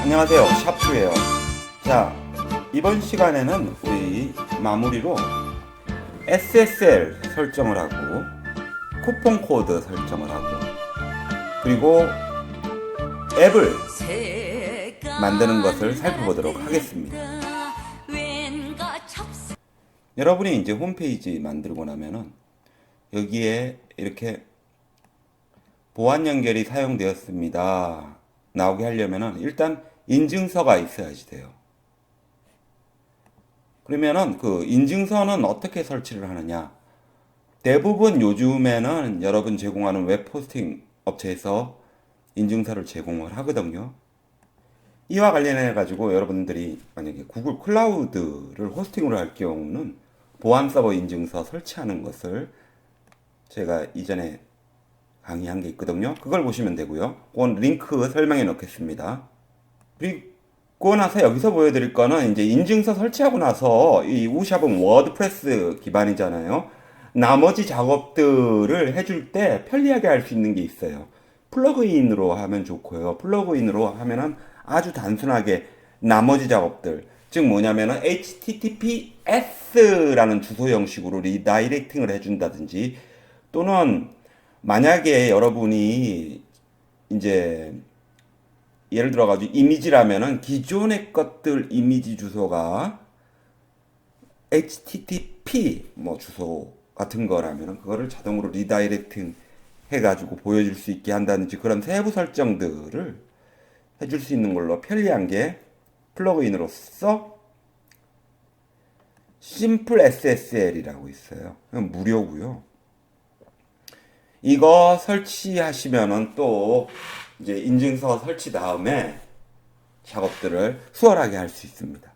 안녕하세요, 샤프예요. 자, 이번 시간에는 우리 마무리로 SSL 설정을 하고 쿠폰 코드 설정을 하고 그리고 앱을 만드는 것을 살펴보도록 하겠습니다. 여러분이 이제 홈페이지 만들고 나면은 여기에 이렇게 보안 연결이 사용되었습니다 나오게 하려면은 일단 인증서가 있어야지 돼요. 그러면은 그 인증서는 어떻게 설치를 하느냐? 대부분 요즘에는 여러분 제공하는 웹 호스팅 업체에서 인증서를 제공을 하거든요. 이와 관련해 가지고 여러분들이 만약에 구글 클라우드를 호스팅으로 할 경우는 보안 서버 인증서 설치하는 것을 제가 이전에 강의한 게 있거든요. 그걸 보시면 되고요. 그건 링크 설명해 놓겠습니다. 그리고 나서 여기서 보여드릴 거는 이제 인증서 설치하고 나서 이 우샵은 워드프레스 기반이잖아요. 나머지 작업들을 해줄 때 편리하게 할 수 있는 게 있어요. 플러그인으로 하면 좋고요. 플러그인으로 하면은 아주 단순하게 나머지 작업들, 즉 뭐냐면은 HTTPS라는 주소 형식으로 리다이렉팅을 해준다든지 또는 만약에 여러분이 이제 예를 들어가지고 이미지라면은 기존의 것들 이미지 주소가 HTTP 뭐 주소 같은 거라면은 그거를 자동으로 리다이렉팅 해가지고 보여줄 수 있게 한다든지 그런 세부 설정들을 해줄 수 있는 걸로 편리한 게 플러그인으로서 심플 SSL이라고 있어요. 무료고요. 이거 설치하시면은 또 이제 인증서 설치 다음에 작업들을 수월하게 할 수 있습니다.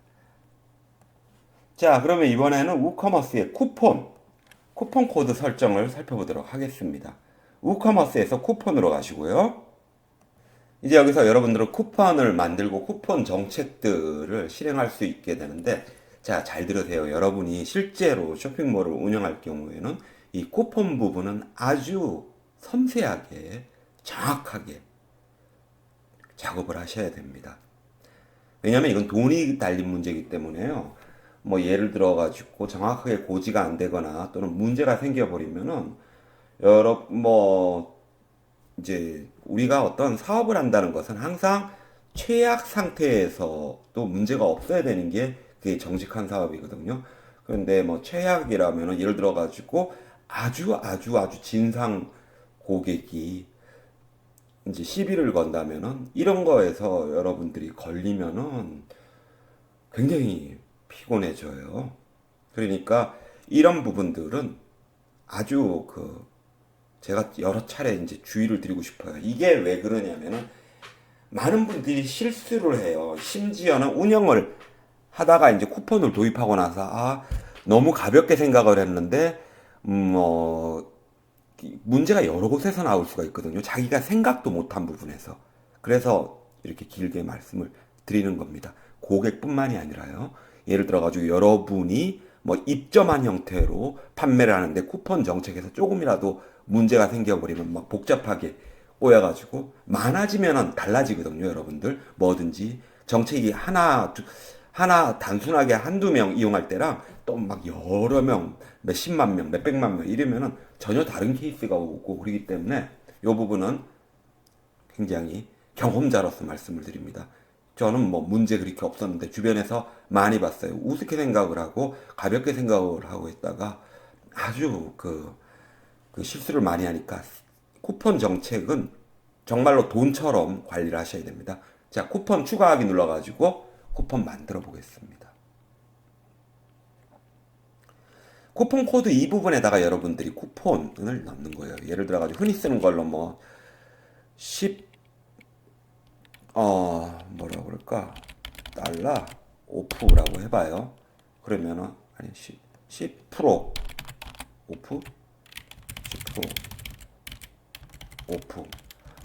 자, 그러면 이번에는 우커머스의 쿠폰 코드 설정을 살펴보도록 하겠습니다. 우커머스에서 쿠폰으로 가시고요. 이제 여기서 여러분들은 쿠폰을 만들고 쿠폰 정책들을 실행할 수 있게 되는데, 자, 잘 들으세요. 여러분이 실제로 쇼핑몰을 운영할 경우에는 이 쿠폰 부분은 아주 섬세하게 정확하게 작업을 하셔야 됩니다. 왜냐하면 이건 돈이 달린 문제이기 때문에요. 뭐 예를 들어 가지고 정확하게 고지가 안 되거나 또는 문제가 생겨버리면은 이제 우리가 어떤 사업을 한다는 것은 항상 최악 상태에서도 문제가 없어야 되는 게 그게 정직한 사업이거든요. 그런데 뭐 최악이라면은 예를 들어 가지고 아주 진상 고객이 이제 시비를 건다면은 이런 거에서 여러분들이 걸리면은 굉장히 피곤해져요. 그러니까 이런 부분들은 아주 제가 여러 차례 이제 주의를 드리고 싶어요. 이게 왜 그러냐면은 많은 분들이 실수를 해요. 심지어는 운영을 하다가 이제 쿠폰을 도입하고 나서 너무 가볍게 생각을 했는데 문제가 여러 곳에서 나올 수가 있거든요. 자기가 생각도 못한 부분에서. 그래서 이렇게 길게 말씀을 드리는 겁니다. 고객뿐만이 아니라요. 예를 들어가지고 여러분이 뭐 입점한 형태로 판매를 하는데 쿠폰 정책에서 조금이라도 문제가 생겨버리면 막 복잡하게 꼬여가지고 많아지면은 달라지거든요, 여러분들. 뭐든지 정책이 하나 단순하게 한두 명 이용할 때랑 또 막 여러 명, 몇십만 명, 몇백만 명 이러면은 전혀 다른 케이스가 오고 그러기 때문에 이 부분은 굉장히 경험자로서 말씀을 드립니다. 저는 뭐 문제 그렇게 없었는데 주변에서 많이 봤어요. 우습게 생각을 하고 가볍게 생각을 하고 있다가 아주 그 실수를 많이 하니까 쿠폰 정책은 정말로 돈처럼 관리를 하셔야 됩니다. 자, 쿠폰 추가하기 눌러가지고 쿠폰 만들어 보겠습니다. 쿠폰 코드 이 부분에다가 여러분들이 쿠폰을 넣는 거예요. 예를 들어가지고 흔히 쓰는 걸로 뭐 10 그럴까 달러 오프라고 해봐요. 그러면은 아니 10% 오프 10% 오프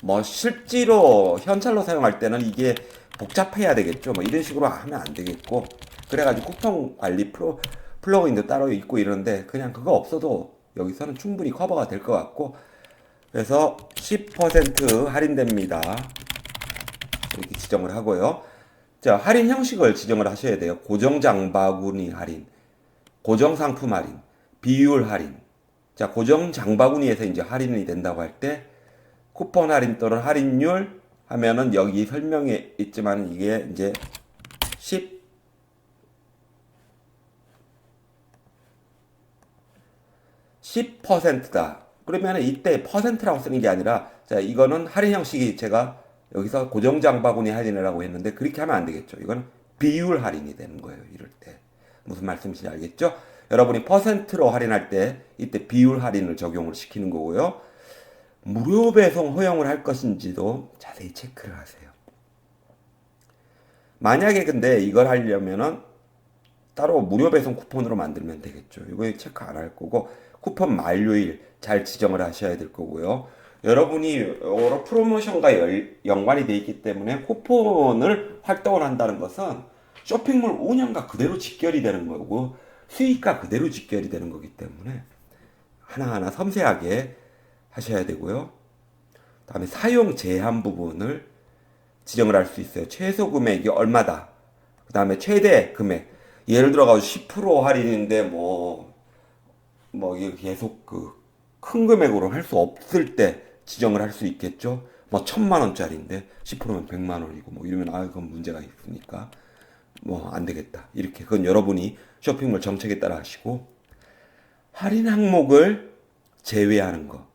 뭐 실제로 현찰로 사용할 때는 이게 복잡해야 되겠죠. 뭐 이런 식으로 하면 안 되겠고 그래가지고 쿠폰 관리 플러그인도 따로 있고 이러는데 그냥 그거 없어도 여기서는 충분히 커버가 될 것 같고 그래서 10% 할인됩니다. 이렇게 지정을 하고요. 자, 할인 형식을 지정을 하셔야 돼요. 고정 장바구니 할인, 고정 상품 할인, 비율 할인. 자, 고정 장바구니에서 이제 할인이 된다고 할 때 쿠폰 할인 또는 할인율 하면은 여기 설명에 있지만 이게 이제 10%다. 그러면 이때 퍼센트라고 쓰는 게 아니라, 자, 이거는 할인 형식이 제가 여기서 고정 장바구니 할인이라고 했는데 그렇게 하면 안 되겠죠. 이거는 비율 할인이 되는 거예요. 이럴 때. 무슨 말씀인지 알겠죠? 여러분이 퍼센트로 할인할 때 이때 비율 할인을 적용을 시키는 거고요. 무료 배송 허용을 할 것인지도 자세히 체크를 하세요. 만약에 근데 이걸 하려면은 따로 무료 배송 쿠폰으로 만들면 되겠죠. 이거 체크 안 할 거고 쿠폰 만료일 잘 지정을 하셔야 될 거고요. 여러분이 여러 프로모션과 연관이 되어 있기 때문에 쿠폰을 활동을 한다는 것은 쇼핑몰 운영과 그대로 직결이 되는 거고 수익과 그대로 직결이 되는 거기 때문에 하나하나 섬세하게 하셔야 되고요. 다음에 사용 제한 부분을 지정을 할 수 있어요. 최소 금액이 얼마다. 그 다음에 최대 금액. 예를 들어가지고 10% 할인인데 이게 계속 큰 금액으로 할 수 없을 때 지정을 할 수 있겠죠. 1,000만 원짜리인데 10%면 100만 원이고 이러면 그건 문제가 있으니까 안 되겠다. 이렇게 그건 여러분이 쇼핑몰 정책에 따라 하시고 할인 항목을 제외하는 거.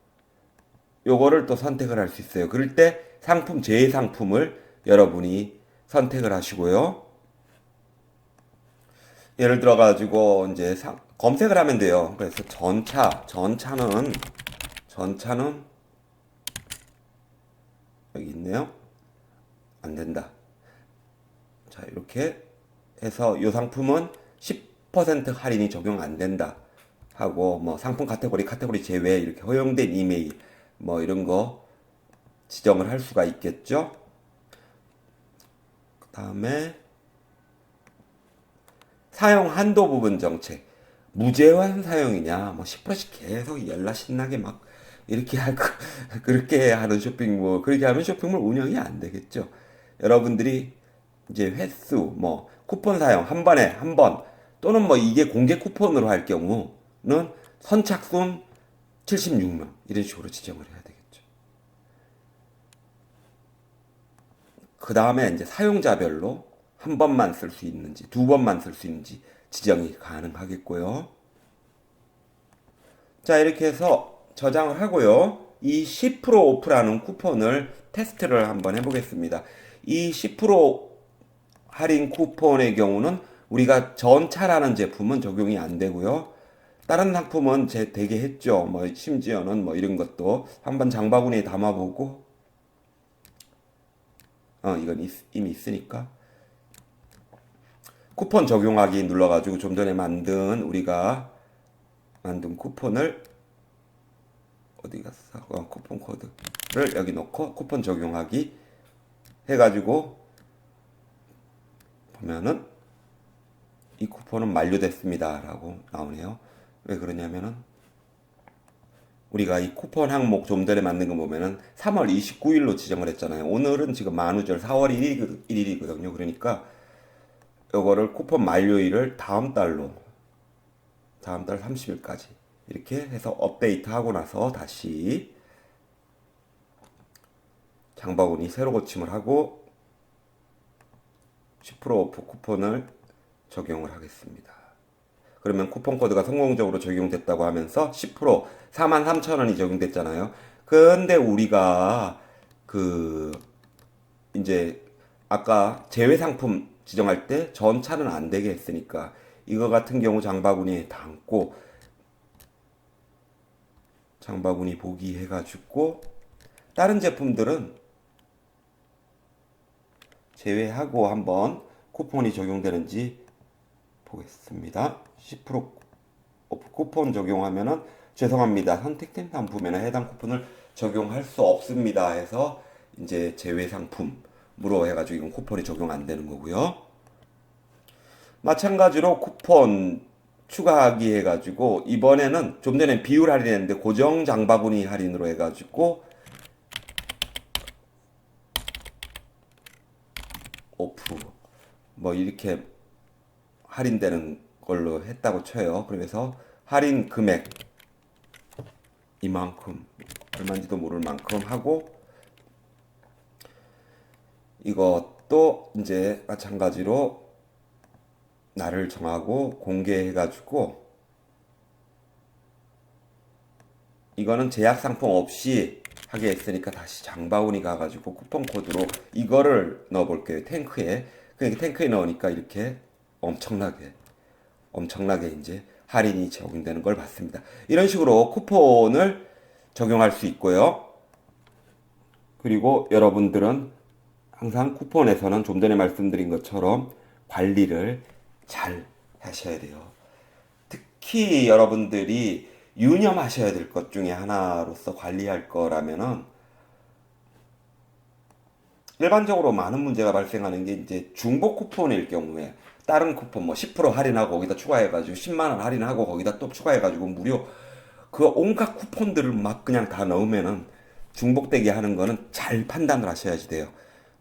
요거를 또 선택을 할 수 있어요. 그럴 때 상품 제외 상품을 여러분이 선택을 하시고요. 예를 들어 가지고 이제 검색을 하면 돼요. 그래서 전차는 여기 있네요. 안 된다. 자, 이렇게 해서 이 상품은 10% 할인이 적용 안 된다 하고 상품 카테고리 제외 이렇게 허용된 이메일 이런 거 지정을 할 수가 있겠죠. 그 다음에 사용 한도 부분 정책. 무제한 사용이냐, 10%씩 계속 열나 신나게 이렇게 그렇게 하는 쇼핑몰, 그렇게 하면 쇼핑몰 운영이 안 되겠죠. 여러분들이 이제 횟수, 쿠폰 사용 한 번에 한 번, 또는 이게 공개 쿠폰으로 할 경우는 선착순 76명, 이런 식으로 지정을 해야 되겠죠. 그 다음에 이제 사용자별로 한 번만 쓸 수 있는지, 두 번만 쓸 수 있는지 지정이 가능하겠고요. 자, 이렇게 해서 저장을 하고요. 이 10% 오프라는 쿠폰을 테스트를 한번 해보겠습니다. 이 10% 할인 쿠폰의 경우는 우리가 전차라는 제품은 적용이 안 되고요. 다른 상품은 되게 했죠. 심지어는 이런 것도 한번 장바구니에 담아보고, 이건 이미 있으니까. 쿠폰 적용하기 눌러가지고 좀 전에 우리가 만든 쿠폰을 어디 갔어? 쿠폰 코드를 여기 넣고 쿠폰 적용하기 해가지고 보면은 이 쿠폰은 만료됐습니다 라고 나오네요. 왜 그러냐면은 우리가 이 쿠폰 항목 좀 전에 만든 거 보면은 3월 29일로 지정을 했잖아요. 오늘은 지금 만우절 4월 1일이거든요. 그러니까 요거를 쿠폰 만료일을 다음 달 30일까지 이렇게 해서 업데이트 하고 나서 다시 장바구니 새로 고침을 하고 10% 오프 쿠폰을 적용을 하겠습니다. 그러면 쿠폰 코드가 성공적으로 적용됐다고 하면서 10% 43,000원이 적용됐잖아요. 근데 우리가 이제 아까 제외 상품 지정할 때 전차는 안 되게 했으니까 이거 같은 경우 장바구니에 담고 장바구니 보기 해가지고 다른 제품들은 제외하고 한번 쿠폰이 적용되는지 보겠습니다. 10% 오프 쿠폰 적용하면은 죄송합니다. 선택된 상품에는 해당 쿠폰을 적용할 수 없습니다 해서 이제 제외 상품으로 해가지고 이건 쿠폰이 적용 안 되는 거고요. 마찬가지로 쿠폰 추가하기 해가지고 이번에는 좀 전에 비율 할인했는데 고정 장바구니 할인으로 해가지고 오프 뭐 이렇게 할인되는 걸로 했다고 쳐요. 그래서 할인 금액 이만큼, 얼마인지도 모를 만큼 하고, 이것도 이제 마찬가지로 날을 정하고 공개해가지고, 이거는 제약 상품 없이 하게 했으니까 다시 장바구니 가가지고 쿠폰 코드로 이거를 넣어볼게요. 탱크에. 그러니까 탱크에 넣으니까 이렇게 엄청나게 이제 할인이 적용되는 걸 봤습니다. 이런 식으로 쿠폰을 적용할 수 있고요. 그리고 여러분들은 항상 쿠폰에서는 좀 전에 말씀드린 것처럼 관리를 잘 하셔야 돼요. 특히 여러분들이 유념하셔야 될 것 중에 하나로서 관리할 거라면은, 일반적으로 많은 문제가 발생하는 게 이제 중복 쿠폰일 경우에 다른 쿠폰 뭐 10% 할인하고 거기다 추가해가지고 10만 원 할인하고 거기다 또 추가해가지고 무료, 그 온갖 쿠폰들을 막 그냥 다 넣으면은 중복되게 하는 거는 잘 판단을 하셔야지 돼요.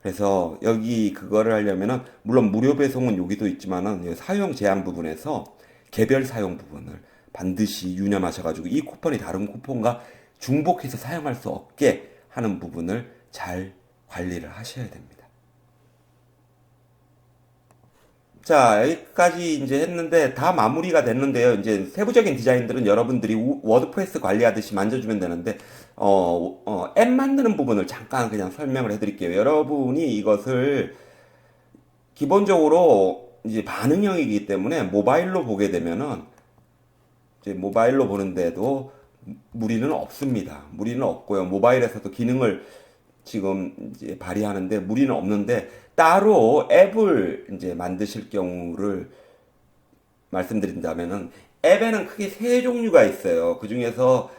그래서 여기 그거를 하려면은 물론 무료 배송은 여기도 있지만은 사용 제한 부분에서 개별 사용 부분을 반드시 유념하셔가지고 이 쿠폰이 다른 쿠폰과 중복해서 사용할 수 없게 하는 부분을 잘 관리를 하셔야 됩니다. 자, 여기까지 이제 했는데 다 마무리가 됐는데요. 이제 세부적인 디자인들은 여러분들이 워드프레스 관리하듯이 만져주면 되는데, 앱 만드는 부분을 잠깐 그냥 설명을 해드릴게요. 여러분이 이것을 기본적으로 이제 반응형이기 때문에 모바일로 보게 되면은, 이제 모바일로 보는데도 무리는 없습니다. 무리는 없고요. 모바일에서도 기능을 지금 이제 발휘하는데 무리는 없는데, 따로 앱을 이제 만드실 경우를 말씀드린다면은, 앱에는 크게 세 종류가 있어요. 그 중에서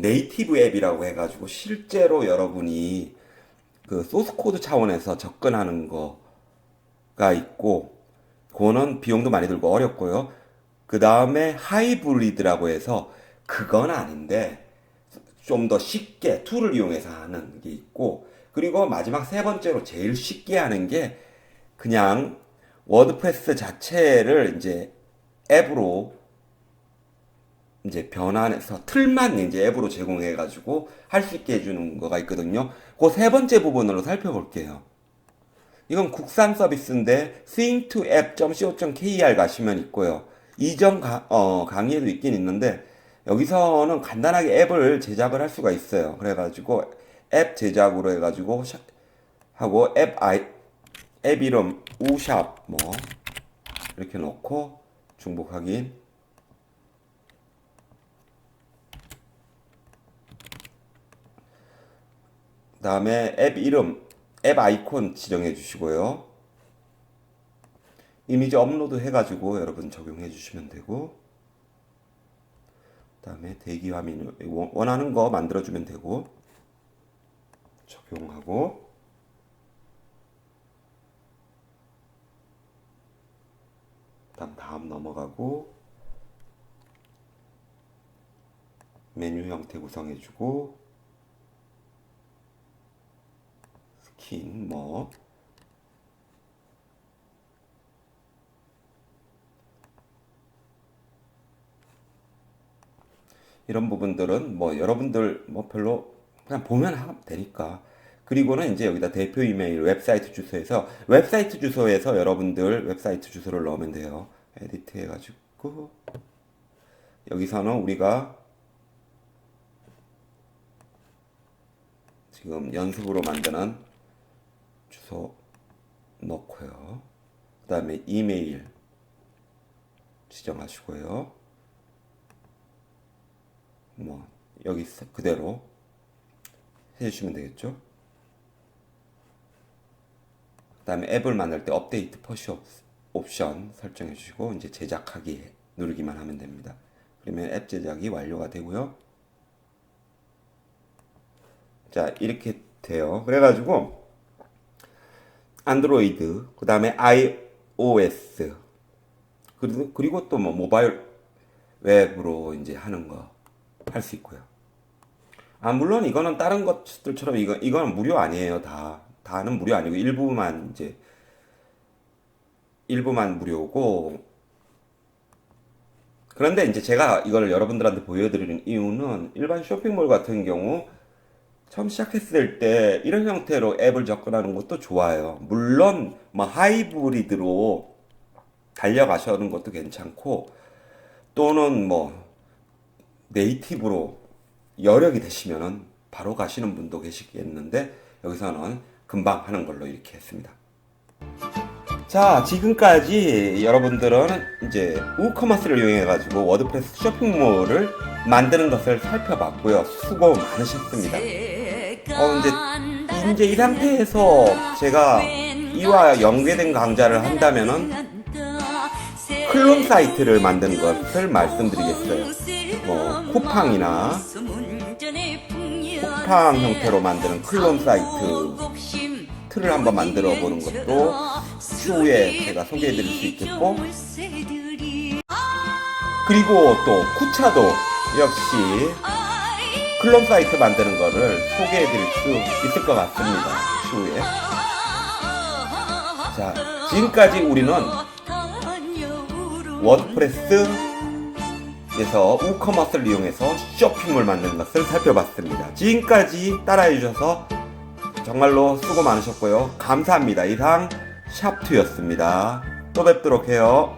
네이티브 앱이라고 해가지고 실제로 여러분이 그 소스 코드 차원에서 접근하는 거가 있고, 그거는 비용도 많이 들고 어렵고요. 그 다음에 하이브리드라고 해서 그건 아닌데 좀 더 쉽게 툴을 이용해서 하는 게 있고, 그리고 마지막 세 번째로 제일 쉽게 하는 게 그냥 워드프레스 자체를 이제 앱으로 이제 변환해서 틀만 이제 앱으로 제공해 가지고 할 수 있게 해주는 거가 있거든요. 그 세 번째 부분으로 살펴볼게요. 이건 국산 서비스인데 swing2app.co.kr 가시면 있고요. 이전 강의에도 있긴 있는데, 여기서는 간단하게 앱을 제작을 할 수가 있어요. 그래가지고 앱 제작으로 해가지고 하고 앱 이름 우샵 뭐 이렇게 넣고 중복 확인. 다음에 앱 이름, 앱 아이콘 지정해 주시고요. 이미지 업로드 해가지고 여러분 적용해 주시면 되고, 다음에 대기 화면 원하는 거 만들어 주면 되고 적용하고, 다음 넘어가고 메뉴 형태 구성해 주고 스킨 뭐 이런 부분들은 뭐 여러분들 뭐 별로 그냥 보면 하면 되니까. 그리고는 이제 여기다 대표 이메일, 웹사이트 주소에서 여러분들 웹사이트 주소를 넣으면 돼요. 에디트 해가지고 여기서는 우리가 지금 연습으로 만드는 주소 넣고요. 그 다음에 이메일 지정하시고요. 뭐 여기 그대로 해주시면 되겠죠. 그 다음에 앱을 만들 때 업데이트 푸시 옵션 설정해 주시고 이제 제작하기 누르기만 하면 됩니다. 그러면 앱 제작이 완료가 되고요. 자, 이렇게 돼요. 그래가지고 안드로이드, 그 다음에 iOS, 그리고 또 뭐 모바일 웹으로 이제 하는 거 할 수 있고요. 물론 이거는 다른 것들처럼, 이거는 무료 아니에요. 다는 무료 아니고 일부만 이제 일부만 무료고, 그런데 이제 제가 이걸 여러분들한테 보여드리는 이유는 일반 쇼핑몰 같은 경우 처음 시작했을 때 이런 형태로 앱을 접근하는 것도 좋아요. 물론 뭐 하이브리드로 달려가시는 것도 괜찮고, 또는 뭐 네이티브로 여력이 되시면은 바로 가시는 분도 계시겠는데, 여기서는 금방 하는 걸로 이렇게 했습니다. 자, 지금까지 여러분들은 이제 우커머스를 이용해 가지고 워드프레스 쇼핑몰을 만드는 것을 살펴봤고요. 수고 많으셨습니다. 이제 이 상태에서 제가 이와 연계된 강좌를 한다면은 클론 사이트를 만드는 것을 말씀드리겠어요. 뭐 쿠팡이나 쿠팡 형태로 만드는 클론 사이트 틀을 한번 만들어 보는 것도 추후에 제가 소개해 드릴 수 있겠고, 그리고 또 쿠차도 역시 클론 사이트 만드는 거를 소개해 드릴 수 있을 것 같습니다. 추후에. 자, 지금까지 우리는 워드프레스에서 우커머스를 이용해서 쇼핑몰 만드는 것을 살펴봤습니다. 지금까지 따라해 주셔서 정말로 수고 많으셨고요. 감사합니다. 이상 샵2였습니다. 또 뵙도록 해요.